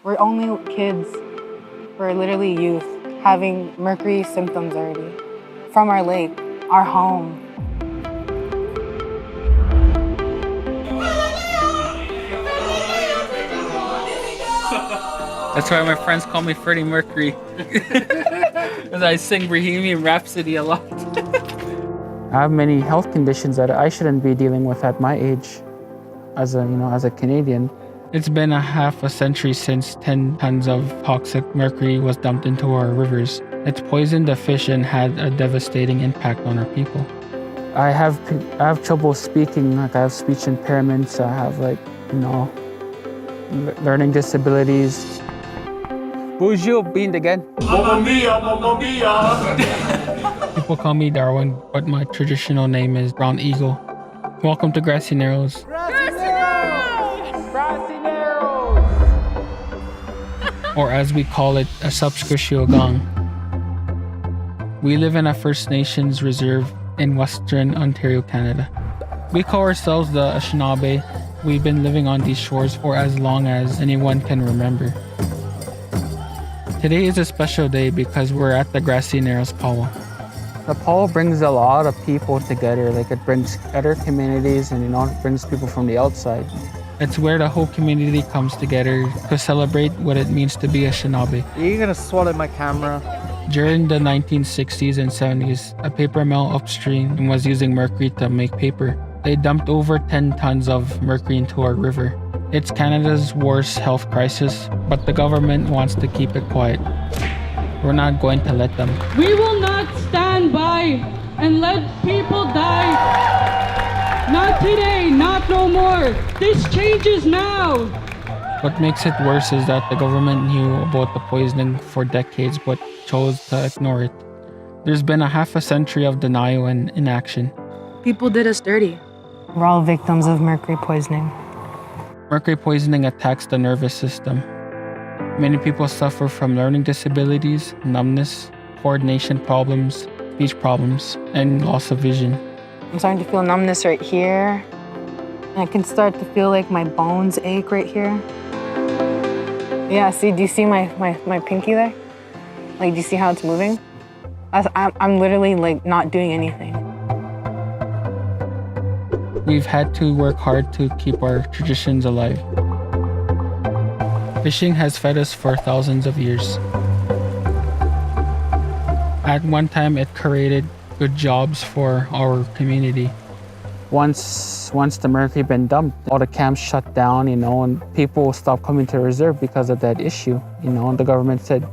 We're only kids. We're literally youth having mercury symptoms already from our lake, our home. That's why my friends call me Freddie Mercury. Because I sing Bohemian Rhapsody a lot. I have many health conditions that I shouldn't be dealing with at my age as a Canadian. It's been a half a century since 10 tons of toxic mercury was dumped into our rivers. It's poisoned the fish and had a devastating impact on our people. I have trouble speaking, like I have speech impairments, I have learning disabilities. Bonjour, being again. Mamma mia, mamma mia. People call me Darwin, but my traditional name is Brown Eagle. Welcome to Grassy Narrows. Or as we call it, a Subscriptiogang. We live in a First Nations reserve in Western Ontario, Canada. We call ourselves the Anishinaabe. We've been living on these shores for as long as anyone can remember. Today is a special day because we're at the Grassy Narrows powwow. The powwow brings a lot of people together. Like it brings other communities and it brings people from the outside. It's where the whole community comes together to celebrate what it means to be a Anishinaabe. Are you gonna swallow my camera? During the 1960s and 70s, a paper mill upstream was using mercury to make paper. They dumped over 10 tons of mercury into our river. It's Canada's worst health crisis, but the government wants to keep it quiet. We're not going to let them. We will not stand by and let people die. Not today, not no more. This changes now. What makes it worse is that the government knew about the poisoning for decades but chose to ignore it. There's been a half a century of denial and inaction. People did us dirty. We're all victims of mercury poisoning. Mercury poisoning attacks the nervous system. Many people suffer from learning disabilities, numbness, coordination problems, speech problems, and loss of vision. I'm starting to feel numbness right here. And I can start to feel like my bones ache right here. Yeah, see, do you see my pinky there? Like, do you see how it's moving? I'm literally like not doing anything. We've had to work hard to keep our traditions alive. Fishing has fed us for thousands of years. At one time, it created good jobs for our community. Once the mercury been dumped, all the camps shut down, and people stopped coming to the reserve because of that issue. And the government said,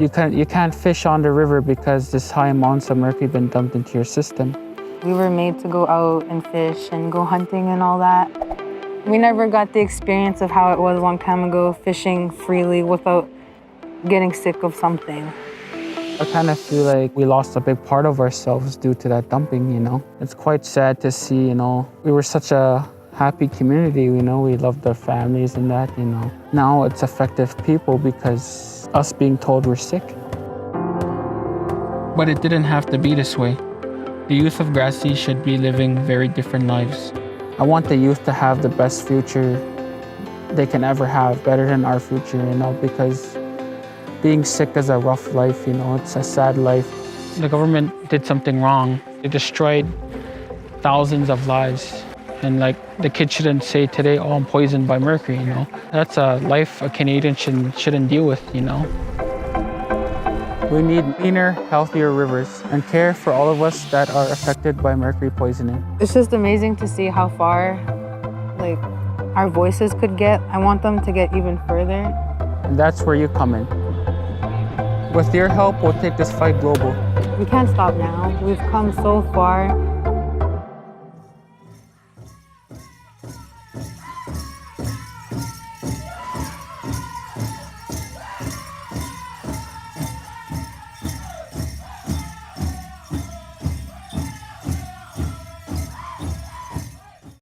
you can't fish on the river because this high amounts of mercury been dumped into your system. We were made to go out and fish and go hunting and all that. We never got the experience of how it was a long time ago, fishing freely without getting sick of something. I kind of feel like we lost a big part of ourselves due to that dumping, It's quite sad to see, We were such a happy community, we loved our families and that, Now it's affected people because us being told we're sick. But it didn't have to be this way. The youth of Grassy should be living very different lives. I want the youth to have the best future they can ever have, better than our future, because being sick is a rough life, it's a sad life. The government did something wrong. They destroyed thousands of lives. And the kids shouldn't say today, oh, I'm poisoned by mercury, That's a life a Canadian shouldn't deal with, We need cleaner, healthier rivers and care for all of us that are affected by mercury poisoning. It's just amazing to see how far our voices could get. I want them to get even further. And that's where you come in. With your help, we'll take this fight global. We can't stop now. We've come so far.